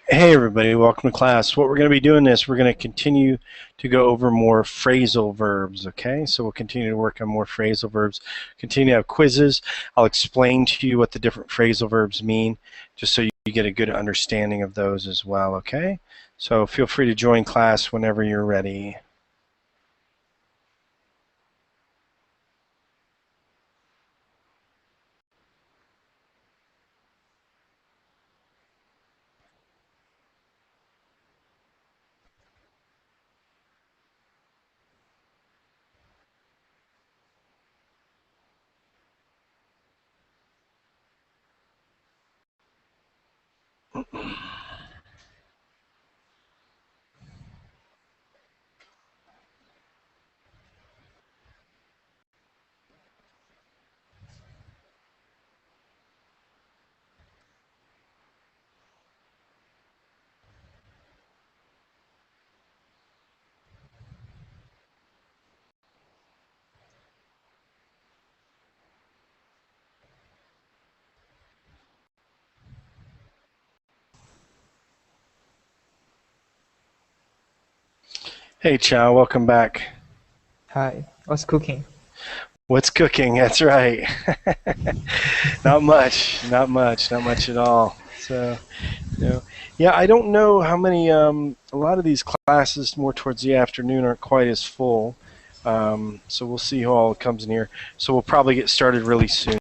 Hey everybody, welcome to class. What we're going to be doing is we're going to continue to go over more phrasal verbs, okay? So we'll continue to work on more phrasal verbs, continue to have quizzes. I'll explain to you what the different phrasal verbs mean, just so you get a good understanding of those as well, okay? So feel free to join class whenever you're ready. Hey Chow, welcome back. Hi, what's cooking? What's cooking? That's right. Not much at all. So, yeah, I don't know how many. A lot of these classes more towards the afternoon aren't quite as full. So we'll see who all comes in here. So we'll probably get started really soon.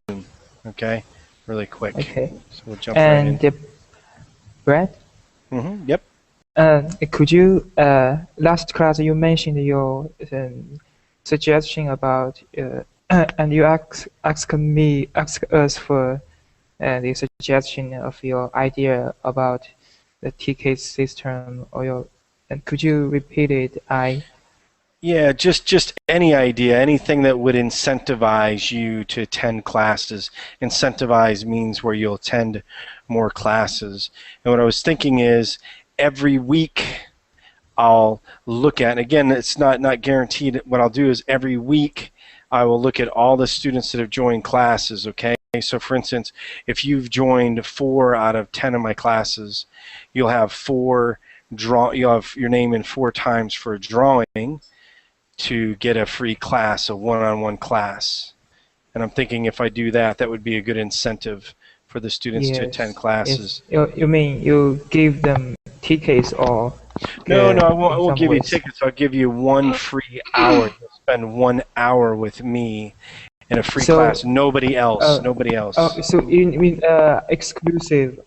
Okay, really quick. Okay. So we'll jump right in. And Bret? Yep. Could you last class you mentioned your suggestion about and you asked us for the suggestion of your idea about the TK system or your and could you repeat it? Yeah, just any idea, anything that would incentivize you to attend classes. Incentivize means where you'll attend more classes. And what I was thinking is every week I'll look at, and again, it's not guaranteed. What I'll do is every week I will look at all the students that have joined classes, okay? So for instance, if you've joined 4 out of 10 of my classes, you'll have you'll have your name in 4 times for a drawing to get a free class, a one-on-one class. And I'm thinking if I do that, that would be a good incentive for the students to attend classes. Yes. You mean you give them tickets or? No, I won't give you tickets. I'll give you 1 free hour. You'll spend 1 hour with me in a free class. Nobody else. Nobody else. So you mean exclusive?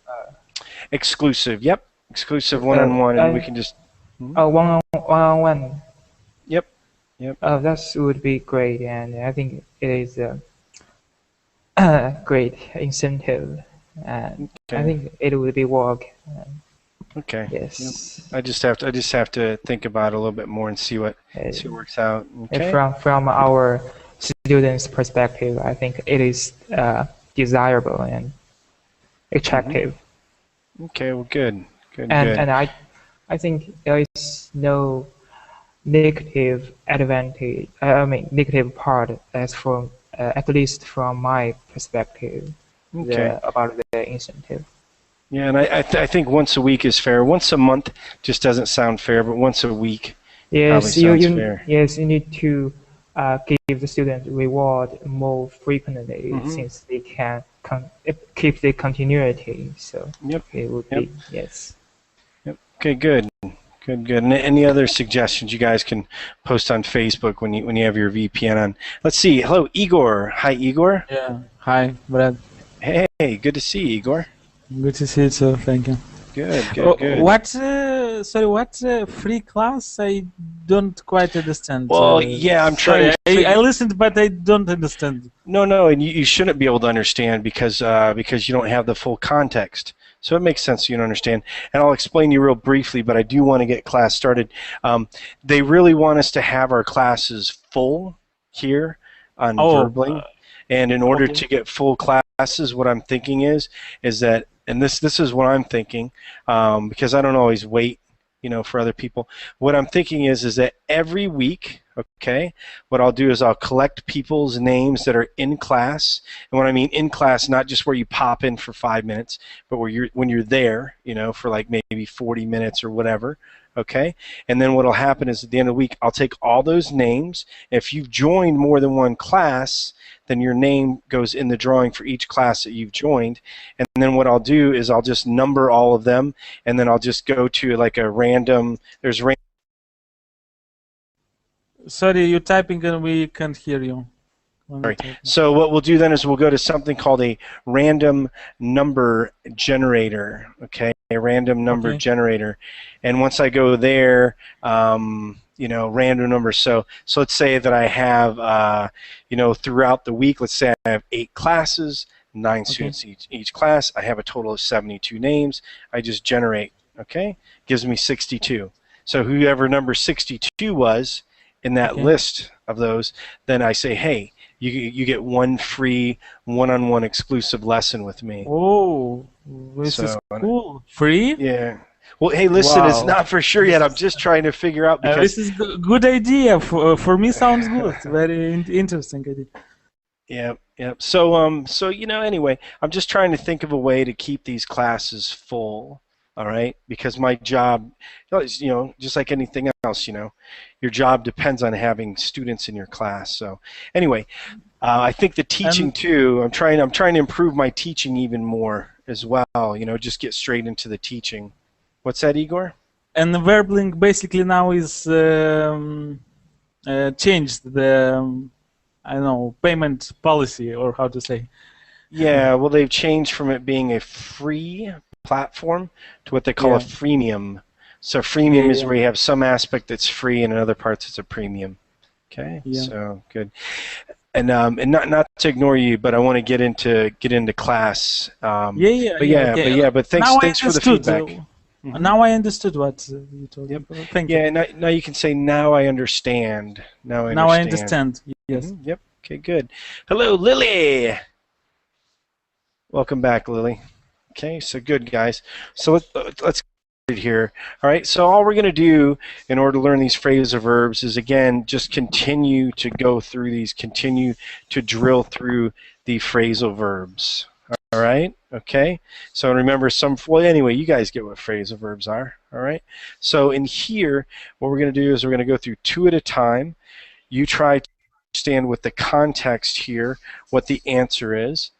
Exclusive. Yep. Exclusive one-on-one, and we can just. One-on-one. Yep. That would be great, and I think it is a great incentive, and I think it would be work. Okay. Yes. Yep. I just have to think about it a little bit more and see what works out. Okay. From our students' perspective, I think it is desirable and attractive. Okay. Well, good. And I think there is no negative advantage. I mean, negative part as from at least from my perspective about the incentive. Yeah, and I think once a week is fair. Once a month just doesn't sound fair, but once a week probably sounds fair. Yes, you need to give the student reward more frequently since they can keep the continuity. So it would be yes. Yep. Okay, good. And any other suggestions you guys can post on Facebook when you have your VPN on. Let's see. Hello, Igor. Hi, Igor. Yeah. Hi, Bret. Hey, good to see you, Igor. Good to see you too. Thank you. Good. What's free class? I don't quite understand. Well, yeah, I'm trying. I listened, but I don't understand. No, and you shouldn't be able to understand because you don't have the full context. So it makes sense you don't understand. And I'll explain to you real briefly, but I do want to get class started. They really want us to have our classes full here on Oh, verbling. And in order okay. to get full classes, what I'm thinking is that, and this is what I'm thinking, because I don't always wait, for other people. What I'm thinking is that every week, okay, what I'll do is I'll collect people's names that are in class. And when I mean in class, not just where you pop in for 5 minutes, but when you're there, for like maybe 40 minutes or whatever. Okay, and then what'll happen is at the end of the week, I'll take all those names. If you've joined more than one class, then your name goes in the drawing for each class that you've joined. And then what I'll do is I'll just number all of them, and then I'll just go to like a random, Sorry, you're typing and we can't hear you. Sorry. So what we'll do then is we'll go to something called a random number generator, okay? A random number generator. And once I go there, random numbers. So let's say that I have, throughout the week, let's say I have 8 classes, 9 students each class. I have a total of 72 names. I just generate, okay? Gives me 62. So whoever number 62 was in that list of those, then I say, hey, you get one free one-on-one exclusive lesson with me. Oh, this is cool. Free? Yeah. Well, hey, listen, Wow. It's not for sure yet. I'm just trying to figure out because this is good idea. For me, sounds good. Very interesting idea. Yeah. So anyway, I'm just trying to think of a way to keep these classes full. All right, because my job, just like anything else, your job depends on having students in your class. So anyway, I think the teaching too. I'm trying to improve my teaching even more as well. Just get straight into the teaching. What's that, Igor? And the verbling basically now is changed the payment policy, or how to say. Yeah, well, they've changed from it being a free platform to what they call a freemium. So freemium is where you have some aspect that's free and in other parts it's a premium. Okay, so good. And not to ignore you, but I want to get into class. But thanks for the feedback. Now I understood what you told me. Thank you. Yeah, now you can say, now I understand. Now I understand. Yes. Yep. Okay, good. Hello, Lily. Welcome back, Lily. Okay, so good, guys. So let's get here. All right, so all we're going to do in order to learn these phrasal verbs is, again, just continue to go through these, continue to drill through the phrasal verbs. All right, okay? So remember anyway, you guys get what phrasal verbs are, all right? So in here, what we're going to do is we're going to go through 2 at a time. You try to understand with the context here what the answer is.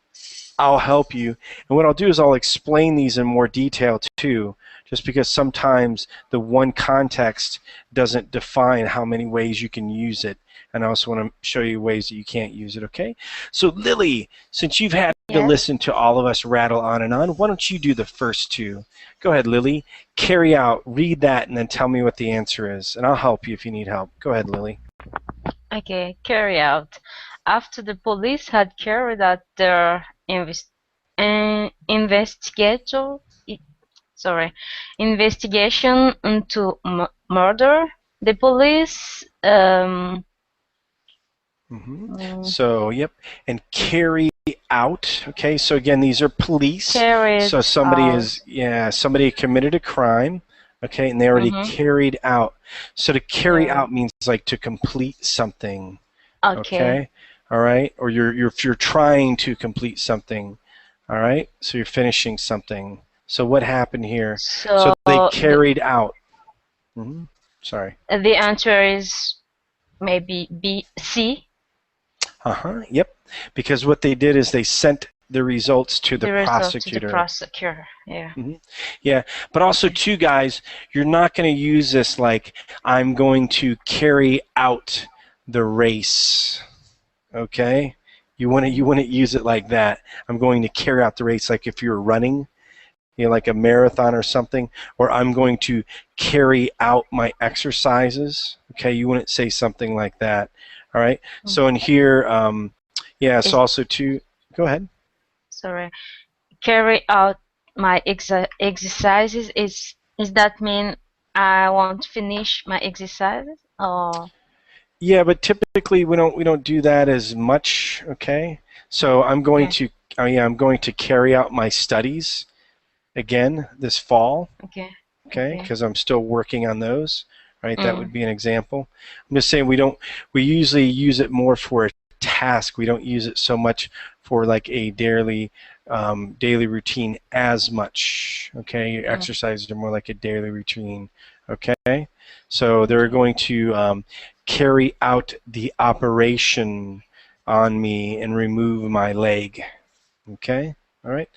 I'll help you, and what I'll do is I'll explain these in more detail too, just because sometimes the one context doesn't define how many ways you can use it, and I also want to show you ways that you can't use it, okay? So Lily, since you've had to listen to all of us rattle on and on, why don't you do the first 2? Go ahead, Lily. Carry out, read that, and then tell me what the answer is, and I'll help you if you need help. Go ahead, Lily. Okay, carry out. After the police had carried out their investigation into murder, the police So, yep, and carry out. Okay, so again, these are police. So somebody committed a crime. Okay, and they already carried out. So to carry out means like to complete something. Okay. All right, or if you're trying to complete something. All right, so you're finishing something. So what happened here? So they carried out. Sorry. The answer is maybe B, C. Yep. Because what they did is they sent the results to the prosecutor. To the prosecutor. Yeah. Yeah, but also too, guys, you're not going to use this like I'm going to carry out the race. Okay, you wouldn't use it like that. I'm going to carry out the race, like if you're running, like a marathon or something, or I'm going to carry out my exercises. Okay, you wouldn't say something like that. All right. So in here, so also to go ahead. Sorry, carry out my exercises. Is that mean I want to finish my exercises or? Yeah, but typically we don't do that as much. Okay, so I'm going Okay. to I'm going to carry out my studies again this fall. Okay. Okay, Okay. because I'm still working on those. Right, that would Mm. be an example. I'm just saying we usually use it more for a task. We don't use it so much for like a daily routine as much. Okay, exercises are more like a daily routine. Okay, so they're going to carry out the operation on me and remove my leg. Okay, all right.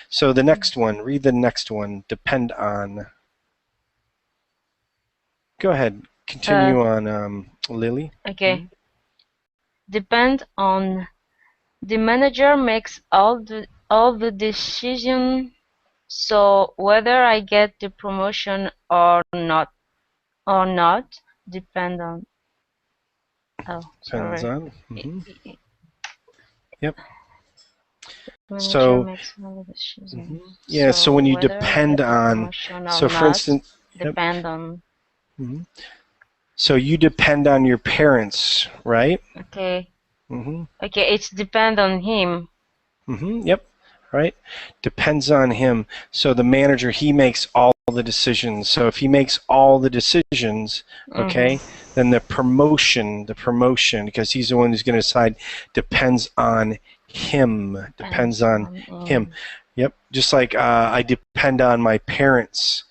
So the next one, read the next one. Depend on. Go ahead. Uh, Continue on, Lily. okay. Depend on. The manager makes all the decision, so whether I get the promotion or not depend on. Oh, Depends sorry. on. I- Yep. Manager So, makes all the decisions, yeah. So when so you whether I depend get the on, promotion or so for not instance, yep. depend on. So you depend on your parents, right? Okay. Mm-hmm. Okay, it's depend on him. Yep. Right. Depends on him. So the manager, he makes all the decisions. So if he makes all the decisions, okay, then the promotion, because he's the one who's going to decide, depends on him. Depends on him. Yep. Just like I depend on my parents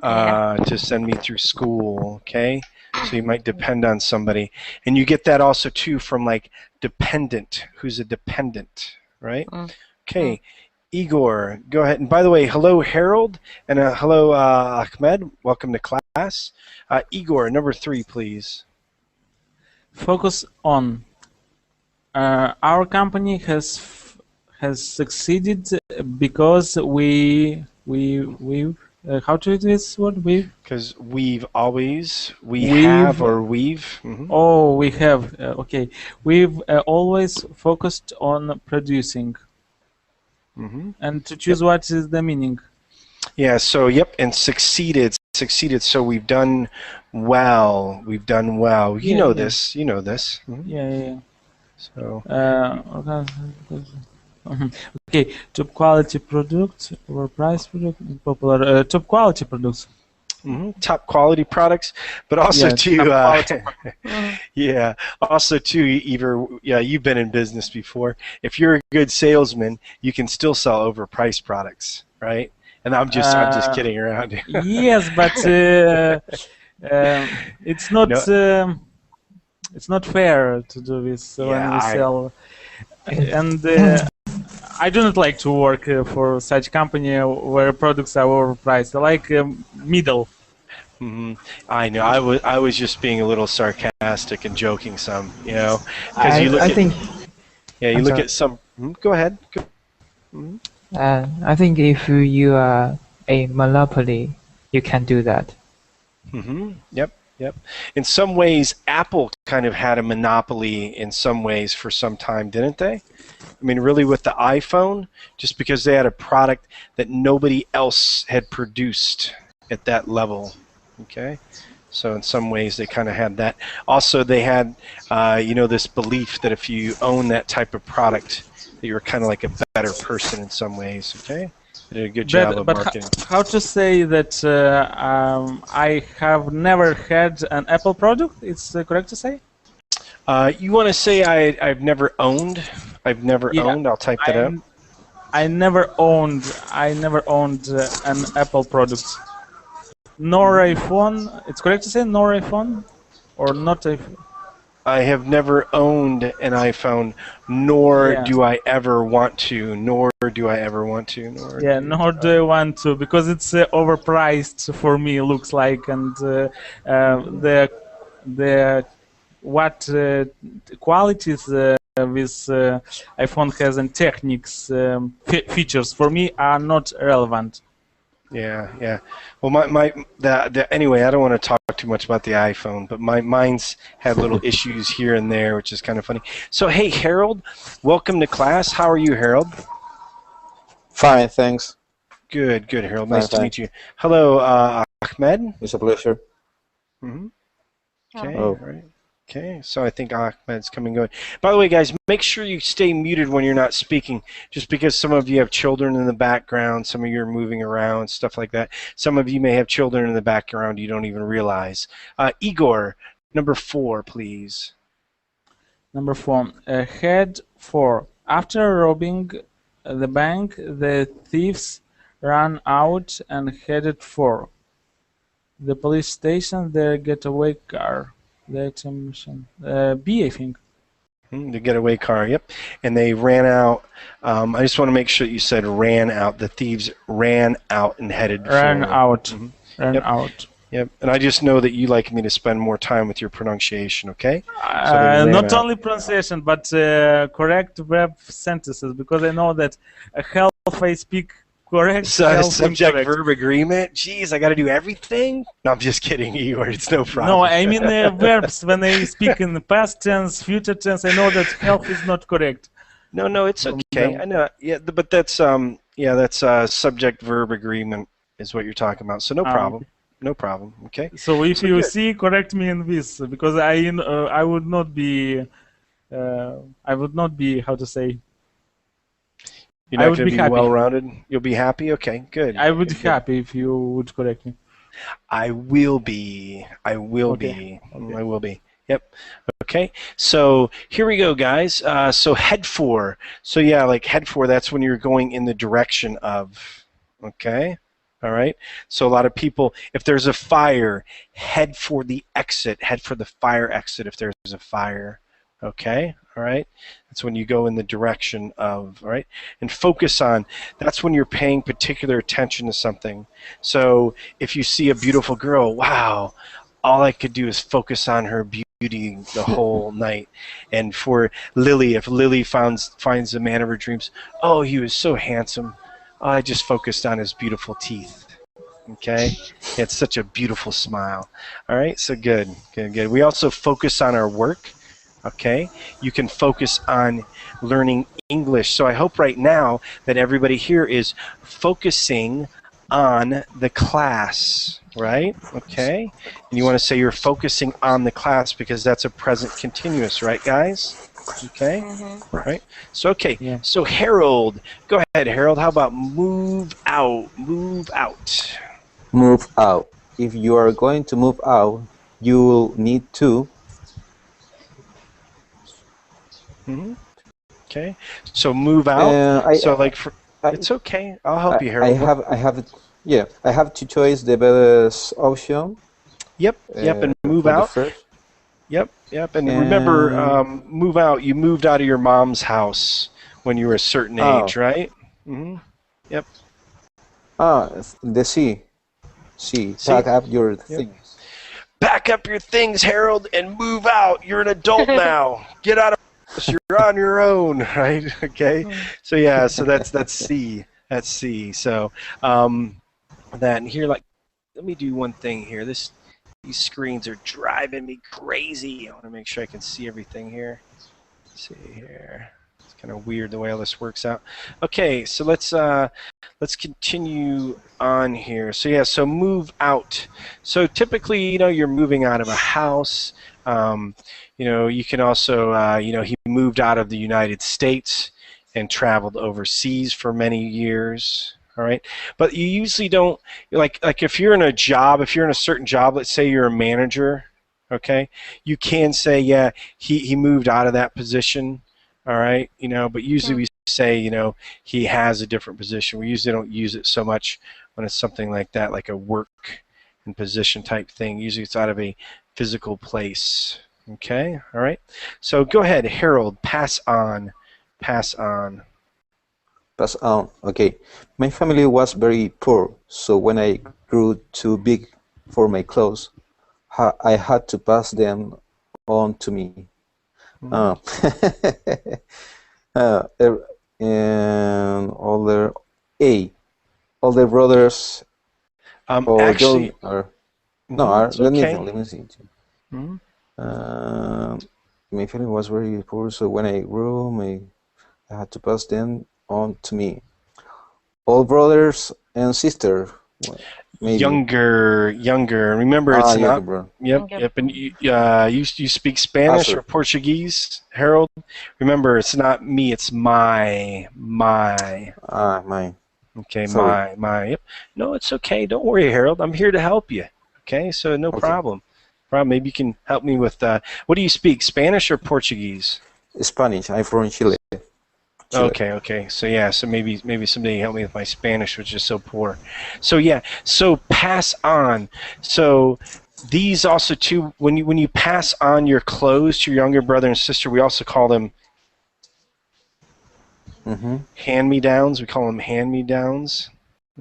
to send me through school. Okay. So you might depend on somebody, and you get that also too from like dependent. Who's a dependent, right? Okay, Igor, go ahead. And by the way, hello, Harold, and hello, Ahmed. Welcome to class. Igor, number 3, please. Focus on. Our company has succeeded because we how to use this word? Because we We've have, or we've. Oh, we have. Okay, we've always focused on producing. And to choose what is the meaning. Yeah, so yep, and succeeded. So we've done well. You know this. Yeah. So okay, top quality product or price product, popular top quality products. Top quality products, but also too, yeah, also too, yeah, you've been in business before. If you're a good salesman, you can still sell overpriced products, right? And I'm just kidding around. Yes, but it's not it's not fair to do this when we sell. And I do not like to work for such company where products are overpriced. I like middle. I know. I was just being a little sarcastic and joking some, because you look at some. Go ahead. I think if you are a monopoly, you can do that. Yep. In some ways, Apple kind of had a monopoly in some ways for some time, didn't they? I mean, really, with the iPhone, just because they had a product that nobody else had produced at that level. Okay, so in some ways they kind of had that. Also, they had, this belief that if you own that type of product, that you're kind of like a better person in some ways. Okay, they did a good job of marketing. How to say that I have never had an Apple product? It's correct to say. You want to say I've never owned? I've never owned. I'll type that out. I never owned an Apple product. Nor iPhone. It's correct to say nor iPhone, or not iPhone. I have never owned an iPhone, nor do I ever want to. Nor do I want to. Because it's overpriced for me. Looks like, and the what qualities this iPhone has and techniques features for me are not relevant. Yeah. Well, anyway, I don't want to talk too much about the iPhone, but mine's had little issues here and there, which is kind of funny. So, hey, Harold, welcome to class. How are you, Harold? Fine, thanks. Good, Harold. Nice to meet you. Hello, Ahmed. It's a pleasure. Okay, Oh. all right. Okay, so I think Ahmed's coming and going. By the way, guys, make sure you stay muted when you're not speaking, just because some of you have children in the background, some of you are moving around, stuff like that. Some of you may have children in the background you don't even realize. Igor, number 4, please. Number 4. Head 4. After robbing the bank, the thieves ran out and headed for the police station, their getaway car. The B, I think. The getaway car, yep. And they ran out. I just want to make sure that you said ran out. The thieves ran out and headed Ran for. out. Ran out. Yep. And I just know that you like me to spend more time with your pronunciation, okay? Not only pronunciation, but correct verb sentences, because I know that half I speak correct, subject incorrect. verb agreement. Jeez, I got to do everything. No, I'm just kidding, Igor. It's no problem. No, I mean verbs. When I speak in the past tense, future tense, I know that half is not correct. No, it's okay. I know. Yeah, but that's subject verb agreement is what you're talking about. So no problem. No problem. Okay. So if you see, correct me in this, because I would not be how to say. You're not going to be well-rounded? You'll be happy? Okay, good. I would be happy if you would correct me. I will be. I will be. Yep. Okay. So here we go, guys. So head for. So yeah, like head for, that's when you're going in the direction of. Okay. All right. So a lot of people, if there's a fire, head for the exit. Head for the fire exit if there's a fire. Okay. All right. That's when you go in the direction of, all right, and focus on, that's when you're paying particular attention to something. So if you see a beautiful girl, wow, all I could do is focus on her beauty the whole night. And for Lily, if Lily finds the man of her dreams, oh, he was so handsome. Oh, I just focused on his beautiful teeth. Okay. It's such a beautiful smile. All right. So good. We also focus on our work. Okay, you can focus on learning English. So I hope right now that everybody here is focusing on the class, right? Okay, and you want to say you're focusing on the class because that's a present continuous, right, guys? Okay, right. So okay, So Harold, go ahead, Harold. How about move out? Move out. Move out. If you are going to move out, you will need to. Okay, so move out. It's okay. I'll help you, Harold. I have to choose the best option. Yep, and move out. Yep. And remember, move out. You moved out of your mom's house when you were a certain age, right? Yep. The C. Pack up your things. Pack up your things, Harold, and move out. You're an adult now. Get out of. You're on your own, right? Okay. So yeah, so that's C. That's C. So that and here, like, let me do one thing here. These screens are driving me crazy. I want to make sure I can see everything here. Let's see here. It's kind of weird the way all this works out. Okay, so let's continue on here. So yeah, so move out. So typically, you're moving out of a house. You can also, he moved out of the United States and traveled overseas for many years. All right, but you usually don't like if you're in a job, if you're in a certain job, let's say you're a manager, okay, you can say, yeah, he moved out of that position. All right, but usually we say, he has a different position. We usually don't use it so much when it's something like that, like a work and position type thing. Usually it's out of a physical place. Okay, all right. So go ahead, Harold, pass on. Pass on. Pass on, okay. My family was very poor, so when I grew too big for my clothes, I had to pass them on to me. And older brothers actually, let me see. My family was very poor, so when I grew, I had to pass them on to me. All brothers and sisters Maybe. Younger. Remember, it's Younger not. brother. Yep, Yep. yep. And you speak Spanish Sir. or Portuguese, Harold? Remember, it's not me. It's my. Mine. Okay, Sorry. my. Yep. No, it's okay. Don't worry, Harold. I'm here to help you. Okay, so no Okay. problem. Maybe you can help me with. What do you speak, Spanish or Portuguese? Spanish. I'm from Chile. Okay. So yeah, so maybe somebody help me with my Spanish, which is so poor. So yeah, so pass on. So these also too, when you pass on your clothes to your younger brother and sister, we also call them hand-me-downs. We call them hand-me-downs.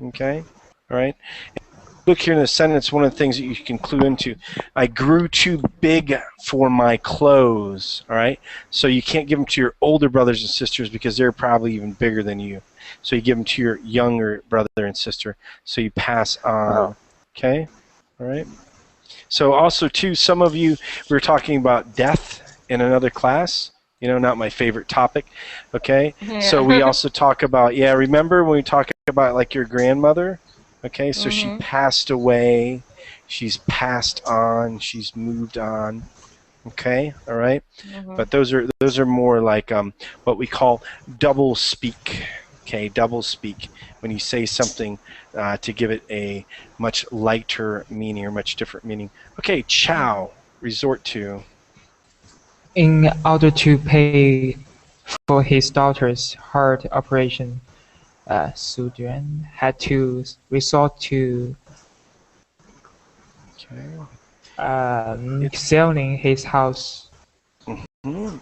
Okay, all right. Look here in the sentence, one of the things that you can clue into. I grew too big for my clothes, all right? So you can't give them to your older brothers and sisters because they're probably even bigger than you. So you give them to your younger brother and sister. So you pass on, okay? All right? So also, too, some of you, we were talking about death in another class. You know, not my favorite topic, okay? Yeah. So we also talk about, remember when we talk about like your grandmother? Okay, so she passed away, she's passed on, she's moved on. Okay, all right. But those are more like what we call double speak. Okay, double speak when you say something to give it a much lighter meaning or much different meaning. Okay, Chow, resort to. In order to pay for his daughter's heart operation, Su Juan had to resort to selling his house.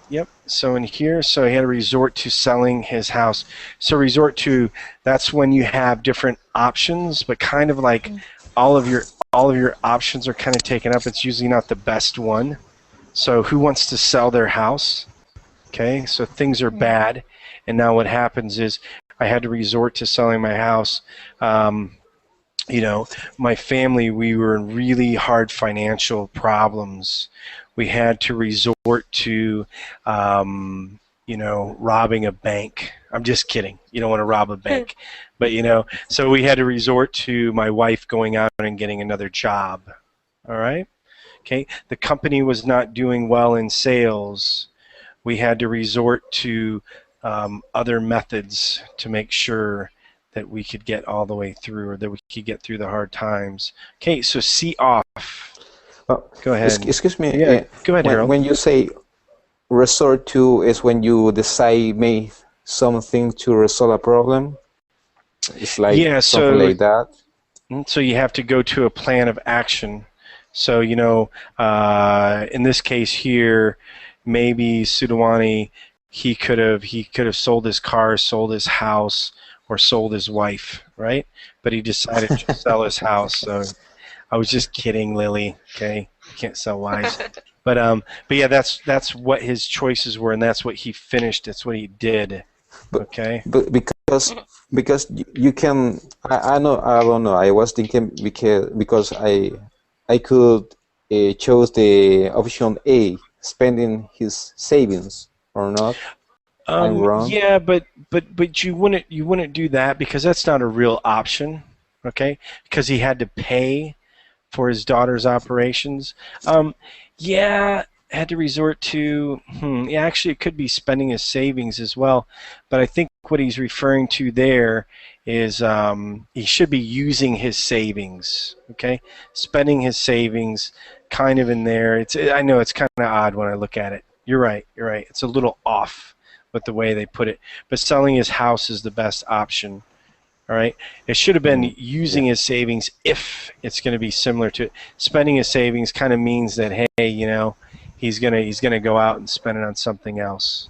Yep. So in here, so he had to resort to selling his house. So resort to, that's when you have different options, but kind of like all of your options are kind of taken up. It's usually not the best one. So who wants to sell their house? Okay. So things are bad, and now what happens is I had to resort to selling my house. You know, my family, we were in really hard financial problems. We had to resort to, you know, robbing a bank. I'm just kidding. You don't want to rob a bank. But, you know, so we had to resort to my wife going out and getting another job. All right? Okay. The company was not doing well in sales. We had to resort to other methods to make sure that we could get all the way through, or that we could get through the hard times. Okay, so see off. Go ahead. Excuse me. Yeah, go ahead, Harold. When you say resort to, is when you decide make something to resolve a problem? It's like something like that? So you have to go to a plan of action. So, you know, in this case here, maybe Sudawani, he could have sold his car, sold his house, or sold his wife, right? But he decided to sell his house. So I was just kidding, Lily. Okay, you can't sell wives. But yeah, that's what his choices were, and that's what he finished. That's what he did. Okay. But because you can, I don't know. I was thinking because I could choose the option A, spending his savings or not. I'm wrong. Yeah, but you wouldn't do that because that's not a real option, okay? Because he had to pay for his daughter's operations. Yeah, had to resort to. Yeah, actually, it could be spending his savings as well. But I think what he's referring to there is he should be using his savings. Okay, spending his savings, kind of in there. I know it's kind of odd when I look at it. You're right. It's a little off with the way they put it, but selling his house is the best option. All right, it should have been using his savings if it's going to be similar to it. Spending his savings kind of means that, hey, you know, he's gonna go out and spend it on something else.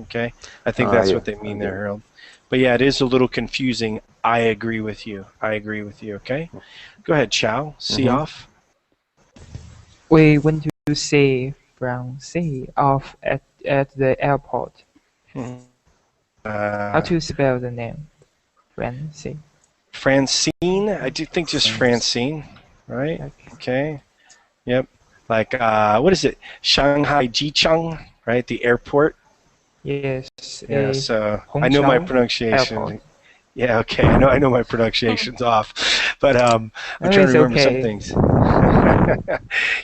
Okay, I think that's what they mean there, Harold. But yeah, it is a little confusing. I agree with you. Okay, go ahead, Chow. See off. We went to see Francie off at the airport. How to spell the name? Francine. Francine? I do think just Francine, right? Okay. Yep. Like, what is it? Shanghai Jicheng, right? The airport? Yes. Yeah, so I know my pronunciation. Airport. Yeah, okay. I know my pronunciation's off. But I'm No, trying to it's remember some okay. things.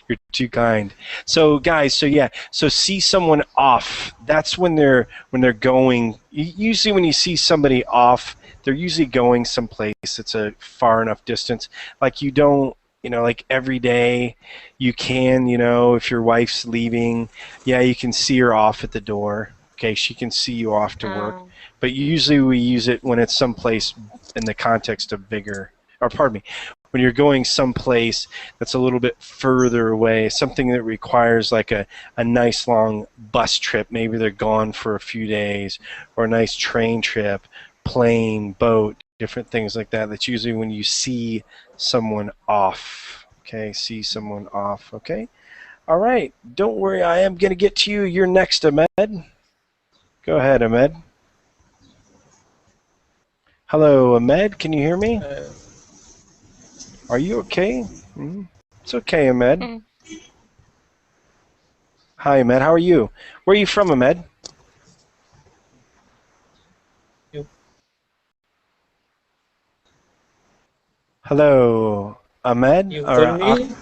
You're too kind. So guys, so see someone off. That's when they're going. Usually, when you see somebody off, they're usually going someplace. It's a far enough distance. Like you don't, like every day, you can, if your wife's leaving, yeah, you can see her off at the door. Okay, she can see you off to work. But usually we use it when it's someplace in the context of bigger, or pardon me, when you're going someplace that's a little bit further away, something that requires like a nice long bus trip. Maybe they're gone for a few days, or a nice train trip, plane, boat, different things like that. That's usually when you see someone off. Okay, see someone off. Okay, all right. Don't worry, I am going to get to you. You're next, Ahmed. Go ahead, Ahmed. Hello, Ahmed. Can you hear me? Are you okay? It's okay, Ahmed. Hi, Ahmed. How are you? Where are you from, Ahmed? Hello, Ahmed. You call me?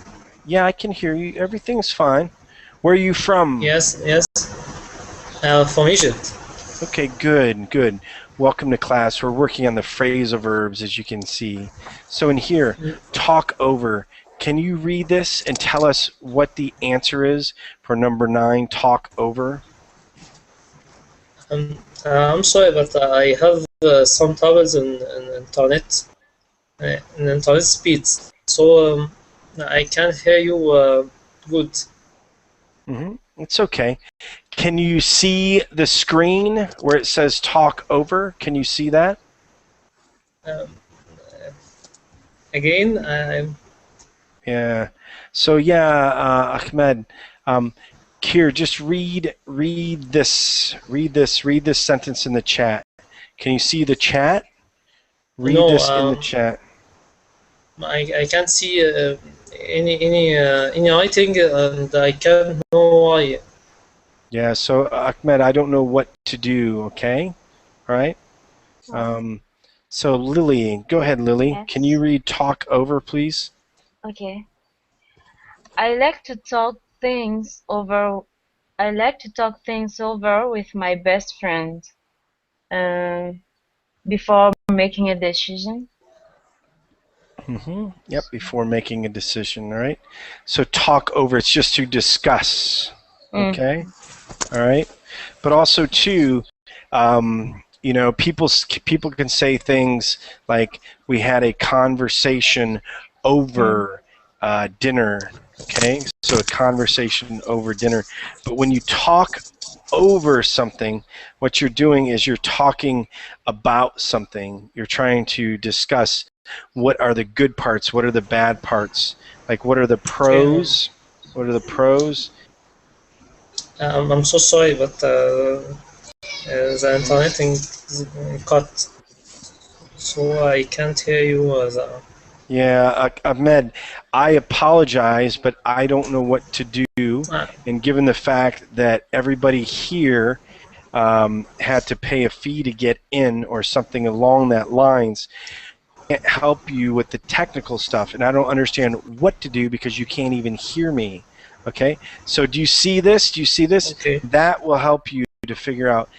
Yeah, I can hear you. Everything's fine. Where are you from? Yes. From Egypt. Okay, good. Welcome to class. We're working on the phrasal verbs, as you can see. So in here, talk over. Can you read this and tell us what the answer is for number 9, talk over? I'm sorry, but I have some troubles in internet, in internet speeds, so I can't hear you good. It's okay. Can you see the screen where it says talk over? Can you see that? Again, Yeah. So yeah, Ahmed, Kier, just read this sentence in the chat. Can you see the chat? Read this in the chat. I can't see any writing, and I can't know why. Yeah. So Ahmed, I don't know what to do. Okay. All right. So Lily, go ahead, Lily. Yes. Can you read talk over, please? Okay. I like to talk things over with my best friend before making a decision. Yep, before making a decision, all right? So talk over, it's just to discuss, okay? All right? But also, too, people can say things like, we had a conversation over dinner, okay? So a conversation over dinner. But when you talk over something, what you're doing is you're talking about something. You're trying to discuss what are the good parts, what are the bad parts, like what are the pros, what are the pros. I'm so sorry, but the internet is cut, so I can't hear you. Yeah, Ahmed, I apologize, but I don't know what to do. And given the fact that everybody here had to pay a fee to get in or something along that lines, can't help you with the technical stuff, and I don't understand what to do because you can't even hear me. Okay, so do you see this? Do you see this? Okay. That will help you to figure out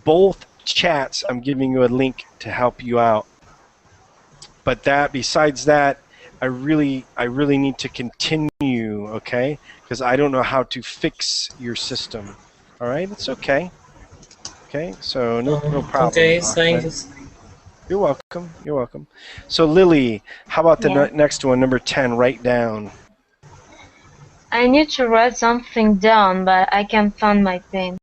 both chats. I'm giving you a link to help you out. But besides that, I really need to continue, okay? Because I don't know how to fix your system. All right, it's okay. Okay, so no problem. Okay, thanks. You're welcome. You're welcome. So Lily, how about the next one, number 10? Write down. I need to write something down, but I can't find my pen.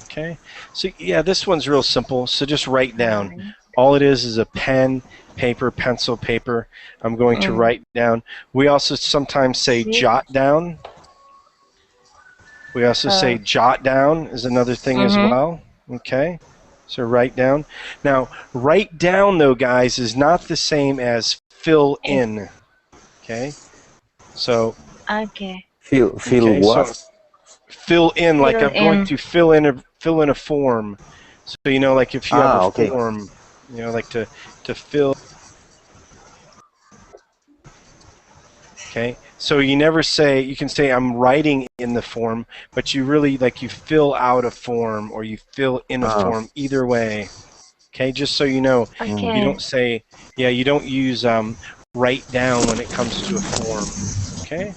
Okay. So yeah, this one's real simple. So just write down. All it is a pen, paper, pencil, paper. I'm going to write down. We also sometimes say jot down. We also say jot down is another thing as well. Okay. So write down. Now, write down, though, guys, is not the same as fill in. Okay. So. Okay. Fill what? So fill in, like I'm going to fill in a form. So like if you have a form, like to fill. Okay, so you never say, you can say I'm writing in the form, but you really, like, you fill out a form or you fill in a Ah, form, either way. Okay, just so you know, you Okay. don't say, yeah, you don't use write down when it comes to a form. Okay,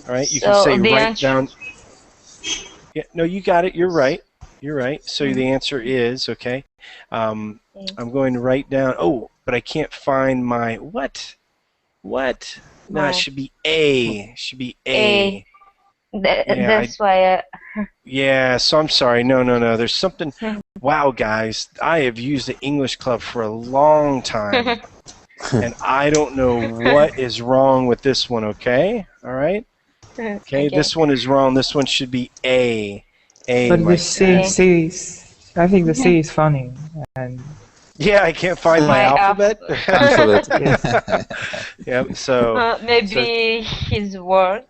all right, you can So say the write answer. down. Yeah, no, you got it. You're right. You're right. So Mm, the answer is, okay. Um, okay. I'm going to write down. Oh, but I can't find my what? What? No, it My should be A. It should be A. A. Yeah, That's why. yeah. So I'm sorry. No, no, no. There's something. Wow, guys, I have used the English Club for a long time, and I don't know what is wrong with this one. Okay. All right. Okay. Okay. This one is wrong. This one should be A. A, But the Mike. Okay. C is, I think the C is funny, and Yeah, I can't find my My alphabet. alphabet. yes, Yep. So Maybe his word.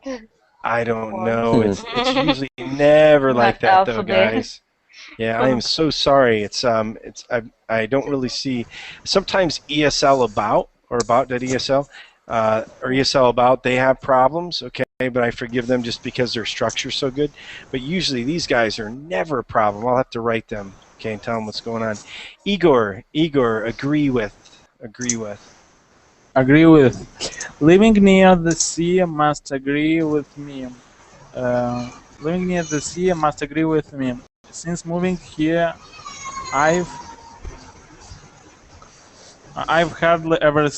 I don't Word. know. It's usually never Not like that though, alphabet. guys. Yeah, I am so sorry. I don't really see. Sometimes ESL about or about.esl or ESL about, they have problems. Okay, but I forgive them just because their structure's so good. But usually these guys are never a problem. I'll have to write them. Okay, and tell them what's going on. Igor, agree with, agree with. Agree with. Living near the sea must agree with me. Living near the sea must agree with me. Since moving here, I've I've hardly ever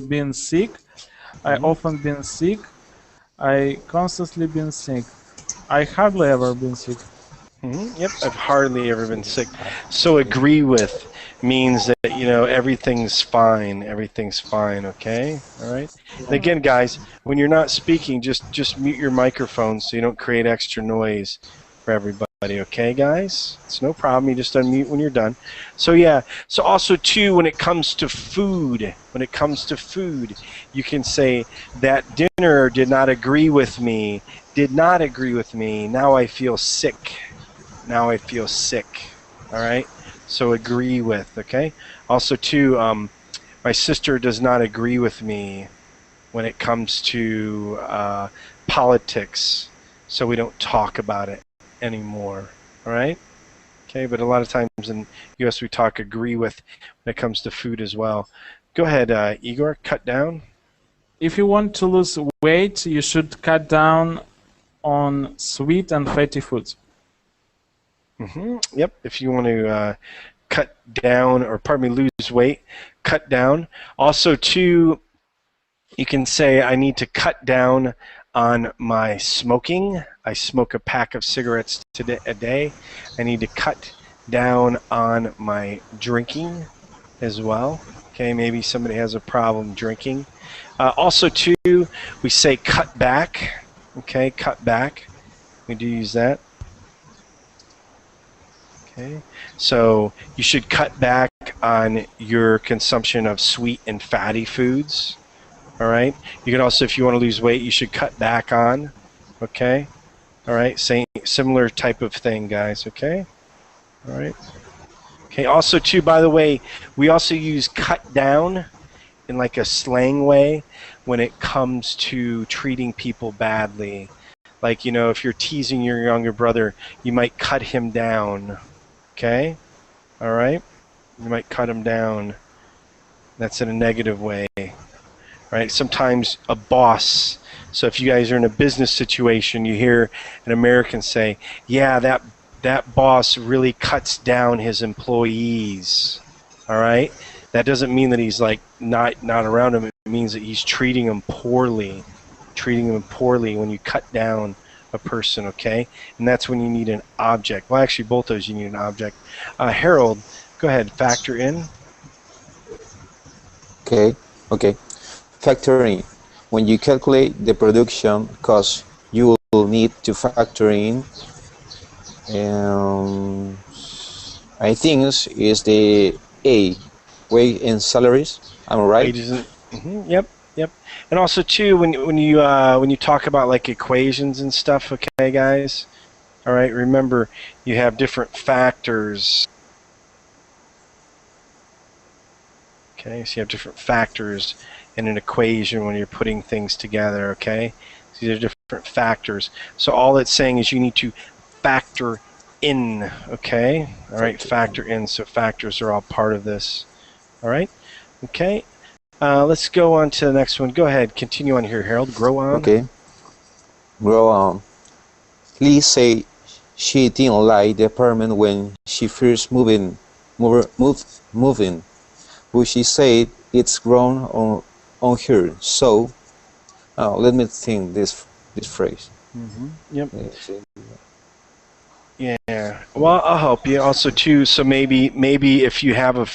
been sick. I often been sick. I constantly been sick. I hardly ever been sick. Yep, I've hardly ever been sick. So agree with means that, you know, everything's fine. Everything's fine, okay? All right? And again, guys, when you're not speaking, just mute your microphone so you don't create extra noise for everybody, okay, guys? It's no problem. You just unmute when you're done. So, yeah. So also, too, when it comes to food, you can say that dinner did not agree with me, did not agree with me. Now I feel sick. Now I feel sick. All right. So agree with. Okay. Also, too, my sister does not agree with me when it comes to politics, so we don't talk about it anymore. All right. Okay. But a lot of times in U.S. we talk agree with when it comes to food as well. Go ahead, Igor. Cut down. If you want to lose weight, you should cut down on sweet and fatty foods. Yep. If you want to cut down, or pardon me, lose weight, cut down. Also, too, you can say I need to cut down on my smoking. I smoke a pack of cigarettes a day. I need to cut down on my drinking as well. Okay, maybe somebody has a problem drinking. Also, too, we say cut back. Okay, cut back. We do use that. Okay, so you should cut back on your consumption of sweet and fatty foods. All right. You can also, if you want to lose weight, you should cut back on. Okay. All right. Same, similar type of thing, guys. Okay. All right. Okay. Also, too, by the way, we also use cut down in like a slang way when it comes to treating people badly. Like, you know, if you're teasing your younger brother, you might cut him down. Okay. All right. You might cut him down. That's in a negative way. Right? Sometimes a boss. So if you guys are in a business situation, you hear an American say, "Yeah, that boss really cuts down his employees." All right? That doesn't mean that he's like not around them. It means that he's treating them poorly. Treating them poorly when you cut down a person, okay? And that's when you need an object. Well, actually, both those you need an object. Harold, go ahead. Factor in. Okay. Factoring. When you calculate the production cost, you will need to factor in, I think is the A, wage and salaries. Am I right? Wages and yep. And also too, when you talk about like equations and stuff, okay, guys. All right. Remember, you have different factors. Okay, so you have different factors in an equation when you're putting things together, okay? These are different factors. So all it's saying is you need to factor in, okay? All right, factor in. So factors are all part of this. All right, okay. Let's go on to the next one. Go ahead, continue on here, Harold. Grow on. Okay. Grow on. Lee said she didn't like the apartment when she first moved in, but she said it's grown on her. So, let me think this phrase. Yep. Yeah. Well, I'll help you also too. So maybe if you have a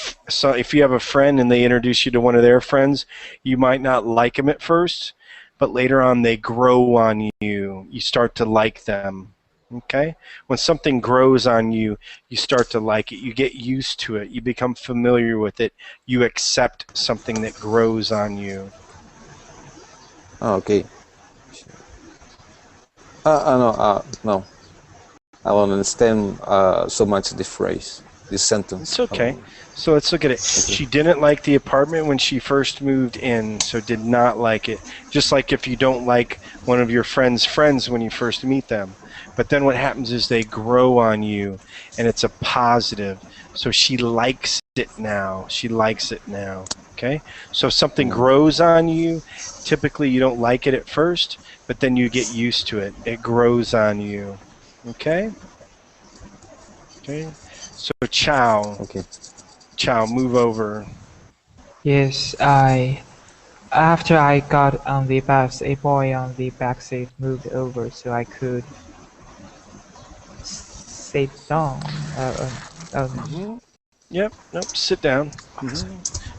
friend and they introduce you to one of their friends, you might not like them at first, but later on they grow on you. You start to like them. Okay? When something grows on you, you start to like it. You get used to it. You become familiar with it. You accept something that grows on you. Okay. No. I don't understand so much this phrase, this sentence. It's okay. So let's look at it. Okay. She didn't like the apartment when she first moved in, so did not like it. Just like if you don't like one of your friends' friends when you first meet them. But then what happens is they grow on you, and it's a positive. So she likes it now. She likes it now. Okay? So if something grows on you, typically you don't like it at first, but then you get used to it. It grows on you. Okay? Okay. So Chow. Okay. Chow, move over. Yes, after I got on the bus, a boy on the back seat moved over so I could sit down. Yep, nope, sit down.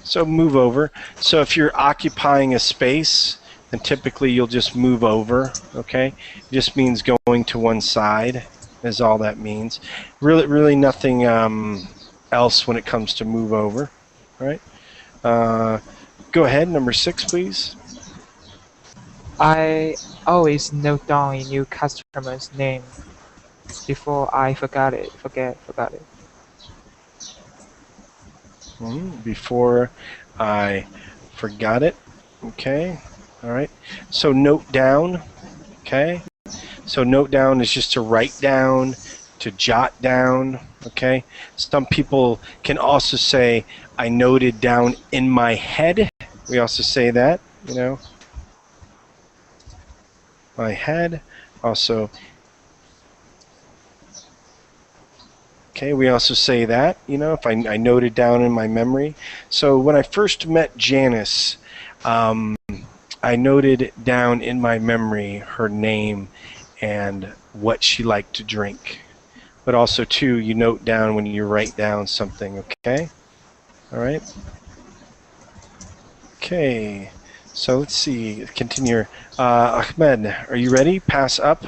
So move over. So if you're occupying a space, then typically you'll just move over, okay? It just means going to one side is all that means. Really nothing else when it comes to move over, all right? Go ahead, number 6, please. I always note down a new customer's name before I forget it. Before I forgot it, okay? All right. So note down, okay? So note down is just to write down, to jot down, okay? Some people can also say, I noted down in my head. We also say that, you know. My head, also. Okay, we also say that, you know, if I noted down in my memory. So when I first met Janice, I noted down in my memory her name and what she liked to drink. But also, too, you note down when you write down something, okay? All right? Okay, so let's see, continue. Ahmed, are you ready? Pass up.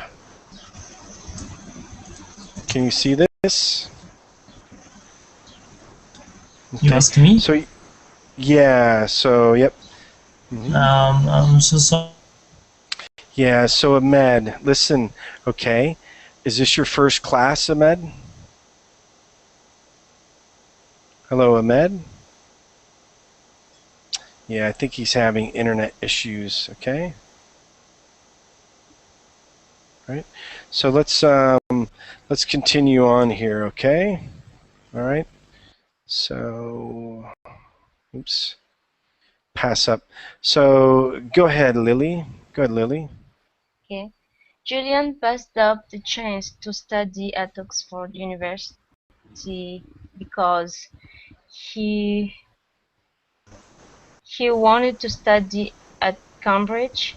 Can you see this? Okay. You asked me? So, yeah, so, yep. I'm so sorry. Yeah, so Ahmed, listen, okay? Is this your first class, Ahmed? Hello, Ahmed? Yeah, I think he's having internet issues, okay? All right, so let's continue on here, okay? All right, so, oops, pass up. So go ahead, Lily. Go ahead, Lily. Okay. Julian passed up the chance to study at Oxford University because he wanted to study at Cambridge.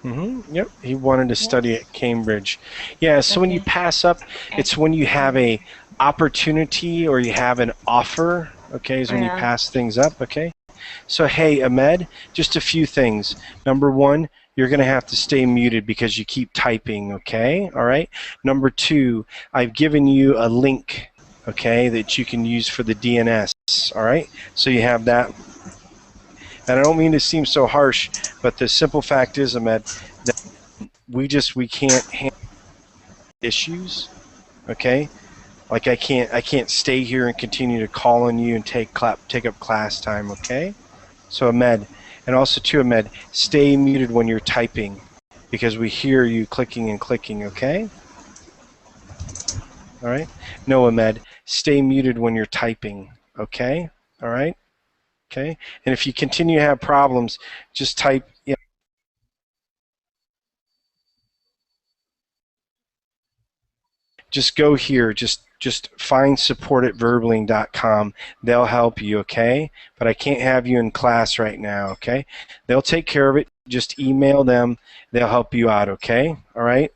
Yep, he wanted to study at Cambridge. Yeah, so when you pass up, it's when you have a opportunity or you have an offer, okay, is when you pass things up, okay? So, hey, Ahmed, just a few things. Number 1, you're going to have to stay muted because you keep typing, okay? All right? Number 2, I've given you a link, okay, that you can use for the DNS, all right? So you have that. And I don't mean to seem so harsh, but the simple fact is, Ahmed, that we can't handle issues, okay? Like I can't stay here and continue to call on you and take up class time, okay? So Ahmed, And also too, Ahmed, stay muted when you're typing because we hear you clicking and clicking, okay? All right? No, Ahmed, stay muted when you're typing, okay? All right? Okay? And if you continue to have problems, just type, yeah. Just go here, just find support at verbaling.com. They'll help you, okay? But I can't have you in class right now, okay? They'll take care of it. Just email them. They'll help you out, okay? All right?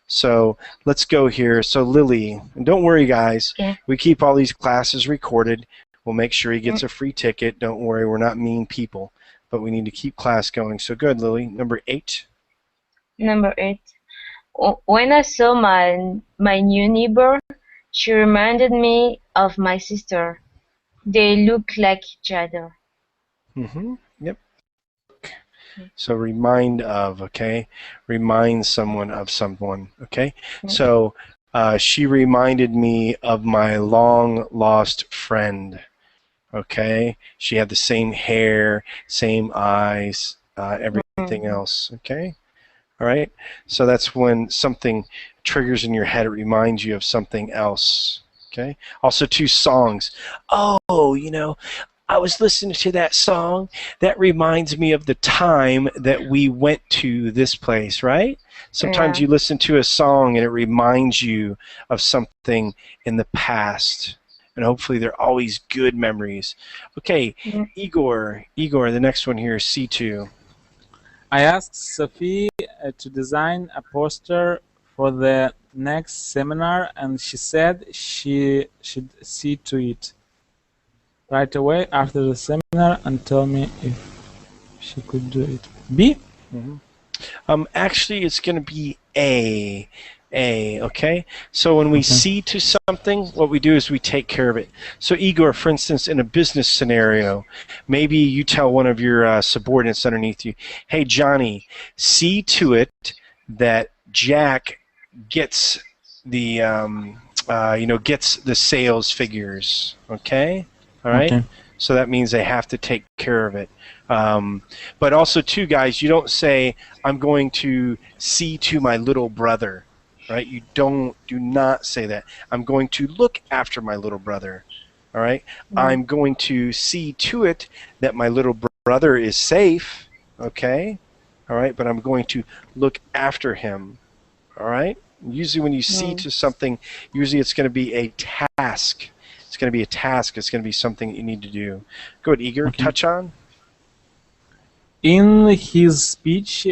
So let's go here. So Lily, and don't worry, guys. Okay. We keep all these classes recorded. We'll make sure he gets a free ticket. Don't worry, we're not mean people. But we need to keep class going. So good, Lily. Number 8. Number 8. When I saw my new neighbor, she reminded me of my sister. They look like each other. Yep. So remind of, okay? Remind someone of someone, okay? So she reminded me of my long lost friend, okay? She had the same hair, same eyes, everything else, okay? All right? So that's when something triggers in your head. It reminds you of something else, okay? Also, 2 songs. Oh, you know, I was listening to that song. That reminds me of the time that we went to this place, right? Sometimes you listen to a song and it reminds you of something in the past. And hopefully they're always good memories. Okay, Igor, the next one here is C2. I asked Sophie to design a poster for the next seminar, and she said she should see to it right away after the seminar and tell me if she could do it. B? Actually, it's going to be A, okay? So when we see to something, what we do is we take care of it. So Igor, for instance, in a business scenario, maybe you tell one of your subordinates underneath you, hey, Johnny, see to it that Jack gets the, gets the sales figures, okay? All right? Okay. So that means they have to take care of it. But also, too, guys, you don't say, I'm going to see to my little brother, right? You do not say that. I'm going to look after my little brother, all right? I'm going to see to it that my little brother is safe, okay? All right, but I'm going to look after him, all right? Usually when you see to something, usually it's going to be a task. It's going to be a task. It's going to be something that you need to do. Go ahead, Igor, touch on. In his speech,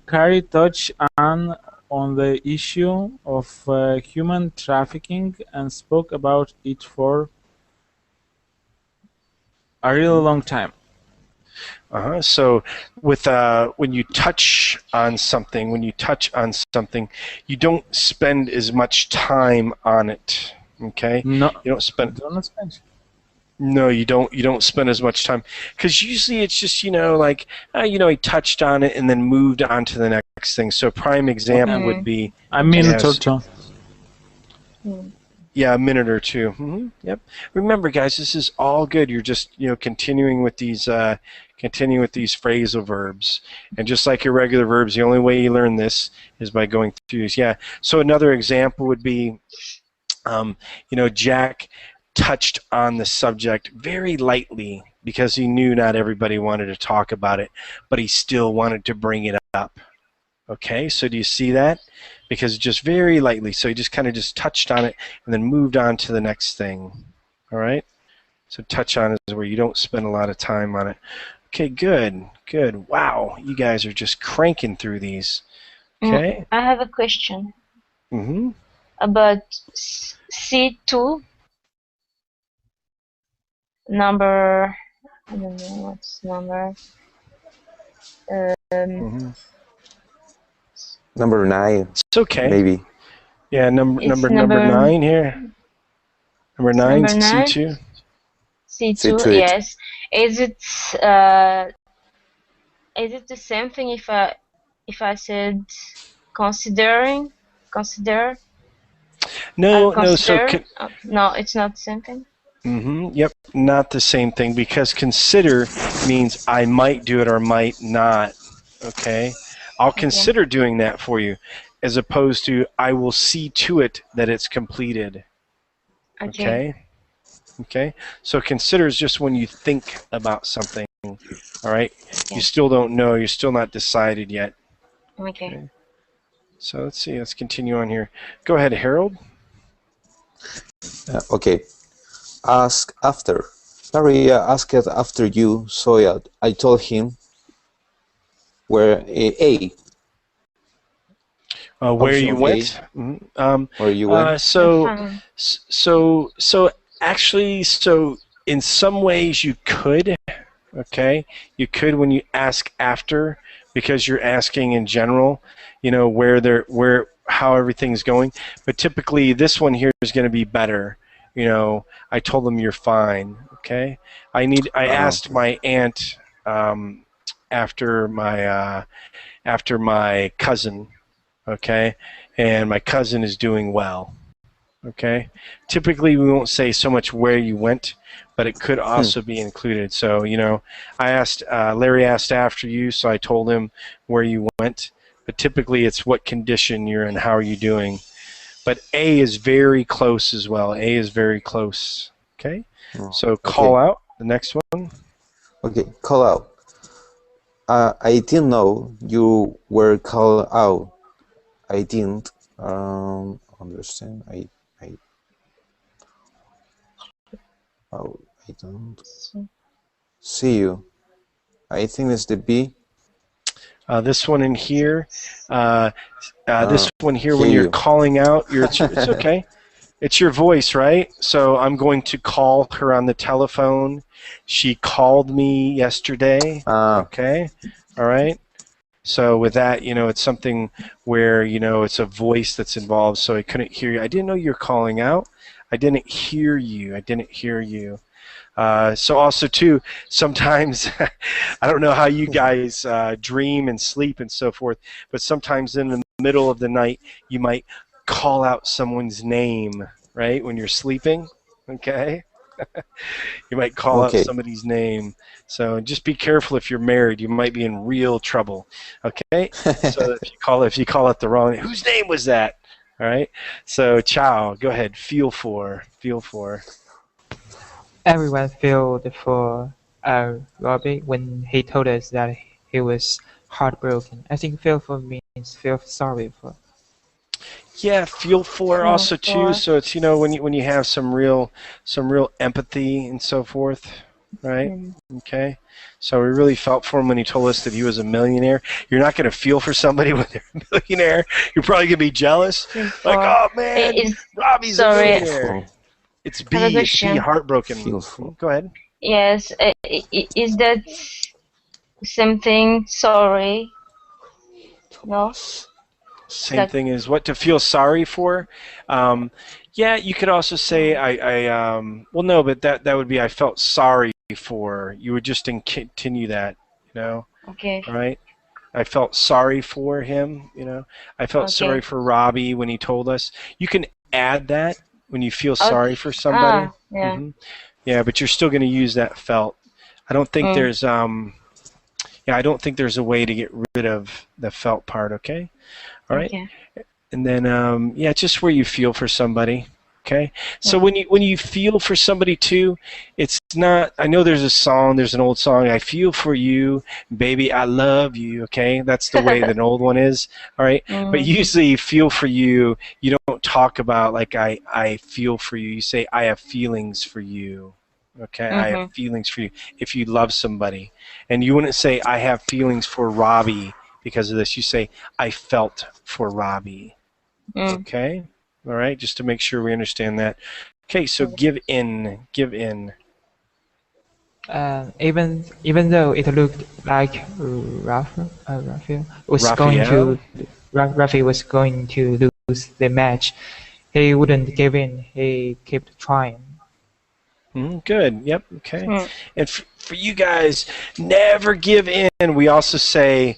Kari touched on the issue of human trafficking and spoke about it for a really long time. So with when you touch on something, you don't spend as much time on it. Okay? No, you don't spend. Don't spend. No, you don't. You don't spend as much time because usually it's just he touched on it and then moved on to the next thing. So a prime example would be a minute or two. Yeah, a minute or two. Yep. Remember, guys, this is all good. You're just continuing with these phrasal verbs, and just like your regular verbs, the only way you learn this is by going through these. Yeah. So another example would be, Jack touched on the subject very lightly because he knew not everybody wanted to talk about it, but he still wanted to bring it up. Okay, so do you see that? Because just very lightly, so he just kind of just touched on it and then moved on to the next thing. All right, so touch on is where you don't spend a lot of time on it. Okay, good. Wow, you guys are just cranking through these. Okay. I have a question. Mm-hmm. About C2 number. I don't know what's number. Number 9. It's okay. Maybe. Yeah, number 9 here. Number 9, Number 9? C2. C2, yes. Is it the same thing if I said consider? No, Consider? so No, it's not the same thing. Yep, not the same thing, because consider means I might do it or might not. Okay? I'll consider doing that for you, as opposed to I will see to it that it's completed. Okay? Okay? So consider is just when you think about something. All right? You still don't know. You're still not decided yet. Okay. So let's see. Let's continue on here. Go ahead, Harold. Okay. Ask after. Larry asked after you, so I told him where A. Where you went? Where you went? So actually, in some ways you could. Okay, you could when you ask after, because you're asking in general, you know, how everything's going. But typically, this one here is going to be better. You know, I told them you're fine. Okay, I asked my aunt after my cousin. Okay, and my cousin is doing well. Okay, typically we won't say so much where you went, but it could also be included. So, you know, Larry asked after you, so I told him where you went. But typically it's what condition you're in, how are you doing. But A is very close as well. A is very close. Okay, so call out, the next one. Okay, call out. I didn't know you were called out. I didn't understand. I don't see you. I think it's the B. This one in here. This one here, when you're calling out, it's okay. It's your voice, right? So I'm going to call her on the telephone. She called me yesterday. Okay. All right. So with that, you know, it's something where, you know, it's a voice that's involved, so I couldn't hear you. I didn't know you were calling out. I didn't hear you. I didn't hear you. So also, too, sometimes, I don't know how you guys dream and sleep and so forth, but sometimes in the middle of the night, you might call out someone's name, right, when you're sleeping, okay? You might call out somebody's name. So just be careful if you're married. You might be in real trouble. Okay? So if you call it the wrong name, whose name was that? All right? So Chow, go ahead. Feel for. Everyone felt for Robbie when he told us that he was heartbroken. I think feel for means feel sorry for. Yeah, feel for also too. So it's, you know, when you have some real empathy and so forth, right? Okay. So we really felt for him when he told us that he was a millionaire. You're not going to feel for somebody when they're a millionaire. You're probably going to be jealous. Like, oh man, Robbie's a millionaire. It's B. It's B, heartbroken. Go ahead. Yes. Is that something? Sorry. No. Same thing as what to feel sorry for. Yeah, you could also say well, no, but that would be I felt sorry for. You would just continue that, you know. Okay. Right. I felt sorry for him, you know. I felt sorry for Robbie when he told us. You can add that when you feel sorry for somebody. Yeah. Yeah, but you're still going to use that felt. I don't think there's I don't think there's a way to get rid of the felt part. Okay. All right. Okay. And then yeah, just where you feel for somebody. Okay. So when you feel for somebody too, it's not. I know there's a song. There's an old song. I feel for you, baby. I love you. Okay. That's the way that old one is. All right. But usually, feel for you. You don't talk about like I feel for you. You say I have feelings for you. Okay. I have feelings for you. If you love somebody, and you wouldn't say I have feelings for Robbie because of this. You say I felt for Robbie. Okay. All right, just to make sure we understand that. Okay, so give in. Even though it looked like Raphael was going to lose the match, he wouldn't give in. He kept trying. Good. Yep. Okay. And for you guys, never give in. We also say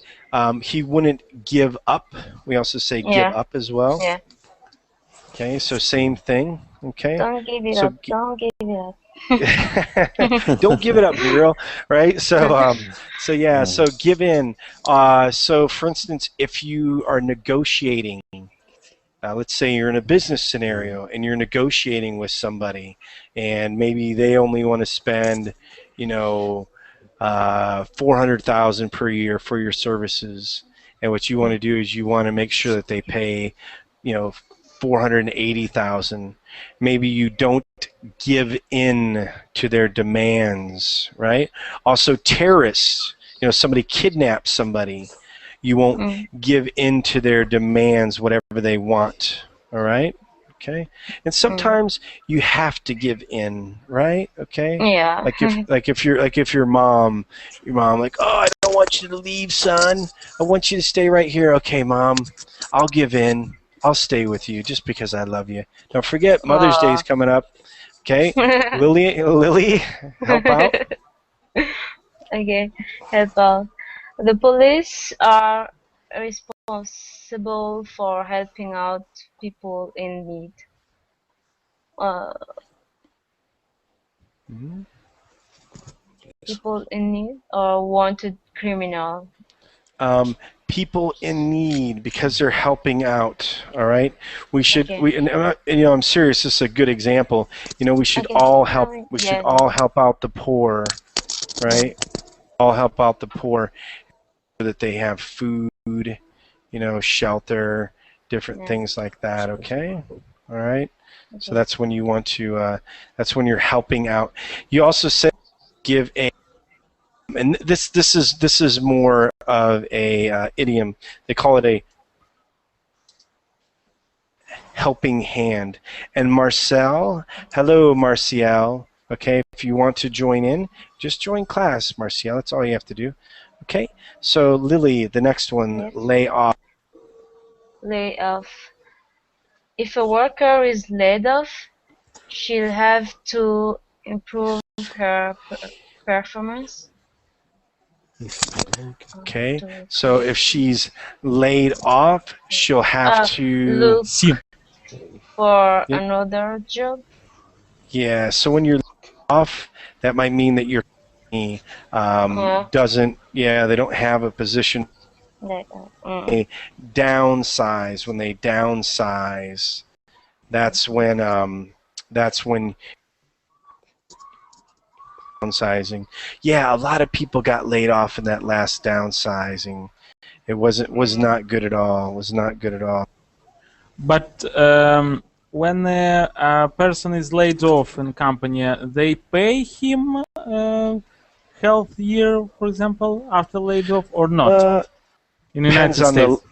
he wouldn't give up. We also say give up as well. Yeah. Okay, so same thing. Okay, Don't give it so up. Don't give it up. don't give it up, girl. Right? So yeah. So give in. So for instance, if you are negotiating, let's say you're in a business scenario and you're negotiating with somebody, and maybe they only want to spend, 400,000 per year for your services, and what you want to do is you want to make sure that they pay, 480,000. Maybe you don't give in to their demands, right? Also, terrorists. Somebody kidnaps somebody. You won't give in to their demands, whatever they want. All right? Okay? And sometimes you have to give in, right? Okay? Yeah. If your mom like, "Oh, I don't want you to leave, son. I want you to stay right here." "Okay, mom, I'll give in. I'll stay with you just because I love you. Don't forget, Mother's Day is coming up." Okay? Lily, help out. Okay, help out. The police are responsible for helping out people in need. Uh, People in need or wanted criminal. People in need because they're helping out. All right, we should. Okay. I'm serious. This is a good example. We should Okay. all help. We should Yeah. all help out the poor, right? All help out the poor so that they have food, shelter, different things like that. Okay, all right. So that's when you want to. That's when you're helping out. You also say give a. And this is more of a idiom. They call it a helping hand. And Marcel, hello Marcial. Okay, if you want to join in, just join class, Marcial. That's all you have to do. Okay. So Lily, the next one, Yes. lay off. Lay off. If a worker is laid off, she'll have to improve her performance. Okay. So if she's laid off, she'll have to look for Yep. another job. Yeah. So when you're off, that might mean that your company doesn't. Yeah, they don't have a position. They downsize. When they downsize, that's when downsizing. Yeah, a lot of people got laid off in that last downsizing. It was not good at all. Was not good at all. But when a person is laid off in company, they pay him health year, for example, after laid off, or not? In the United States.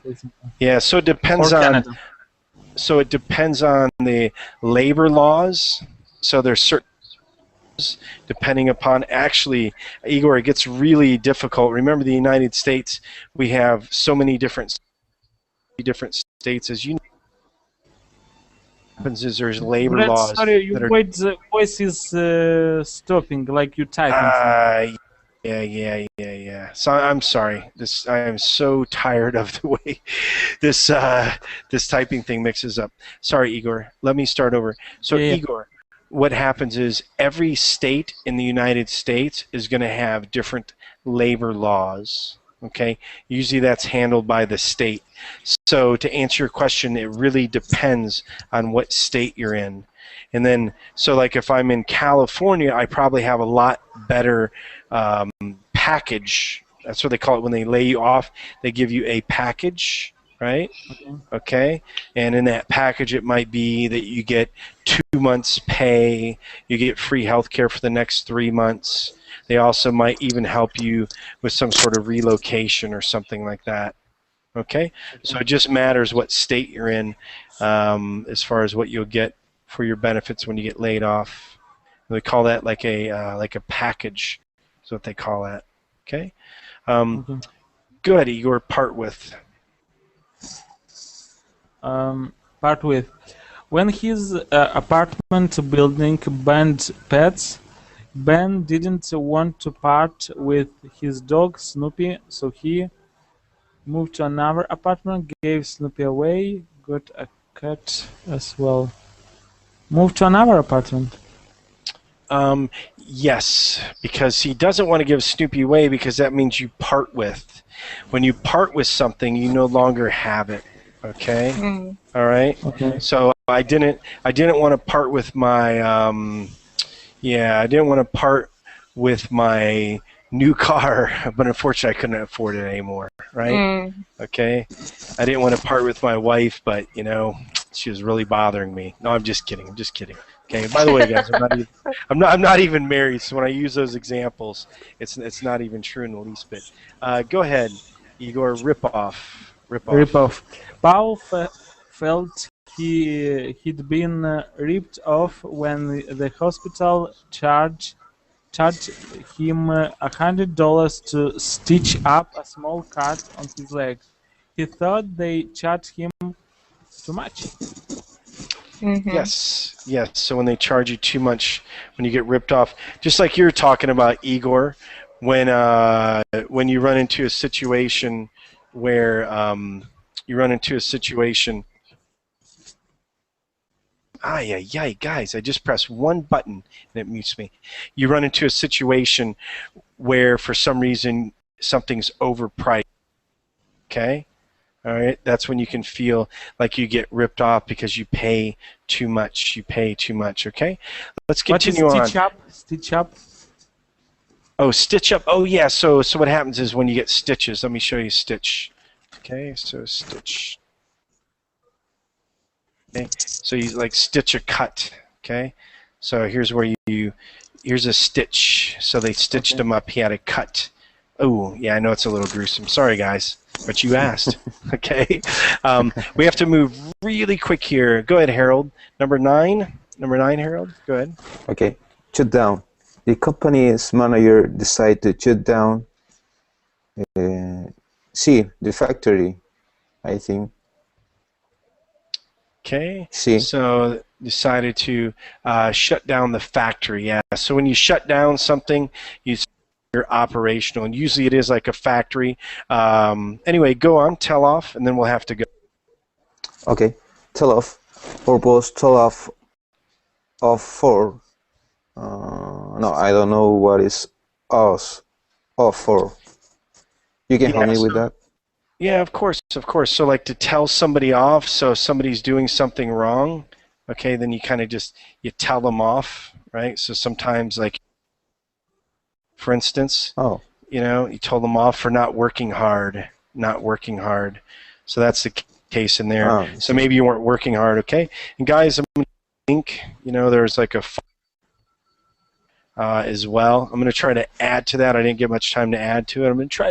Yeah, so it depends or on Canada. So it depends on the labor laws. So there's certain depending upon, actually, Igor, it gets really difficult. Remember, the United States, we have so many different states, as you know. What happens is there's labor Bret, laws. Sorry, your voice is stopping, like you typing. Yeah. So I'm sorry. I am so tired of the way this typing thing mixes up. Sorry, Igor. Let me start over. So Igor, what happens is every state in the United States is going to have different labor laws. Okay, usually that's handled by the state. So to answer your question, it really depends on what state you're in. And then, so like if I'm in California, I probably have a lot better package. That's what they call it when they lay you off. They give you a package, right? Okay. And in that package, it might be that you get 2 months pay, you get free health care for the next 3 months. They also might even help you with some sort of relocation or something like that. Okay? So it just matters what state you're in as far as what you'll get for your benefits when you get laid off. They call that like a package. Is what they call that. Okay? Go ahead, Igor. Part with. When his apartment building banned pets, Ben didn't want to part with his dog Snoopy, so he moved to another apartment, gave Snoopy away, got a cat as well. Move to another apartment. Yes, because he doesn't want to give Snoopy away because that means you part with. When you part with something, you no longer have it. Okay. Mm. All right. Okay. So I didn't want to part with my I didn't want to part with my new car, but unfortunately I couldn't afford it anymore, right? Mm. Okay. I didn't want to part with my wife, but she was really bothering me. No, I'm just kidding. Okay. By the way, guys, I'm not even married, so when I use those examples, it's not even true in the least bit. Go ahead, Igor. Rip off. Paul felt he'd been ripped off when the hospital charged him $100 to stitch up a small cut on his leg. He thought they charged him too much. Mm-hmm. Yes. So when they charge you too much, when you get ripped off, just like you're talking about, Igor, when you run into a situation where guys, I just pressed one button and it mutes me. You run into a situation where for some reason something's overpriced. Okay? All right, that's when you can feel like you get ripped off because you pay too much. Okay, let's continue on. Stitch up. Oh, stitch up. Oh, yeah. So what happens is when you get stitches. Let me show you stitch. Okay, so stitch. Okay, so you like stitch a cut. Okay, so here's where here's a stitch. So they stitched him up. He had a cut. Oh, yeah. I know it's a little gruesome. Sorry, guys. But you asked, okay? We have to move really quick here. Go ahead, Harold. Number 9, Harold. Go ahead. Okay, shut down. The company's manager decided to shut down the factory, I think. Okay, See. so decided to shut down the factory. Yeah, so when you shut down something, you're operational, and usually it is like a factory. Anyway, go on, tell off, and then we'll have to go. Okay, tell off. Purpose tell off for. No, I don't know what is off for. You can help me with that? Yeah, of course. So like to tell somebody off, so somebody's doing something wrong, okay, then you kind of you tell them off, right? So sometimes, like, for instance, you told them off for not working hard. So that's the case in there. So maybe you weren't working hard, okay? And guys, I'm going to think, there's like a as well. I'm going to try to add to that. I didn't get much time to add to it. I'm going to try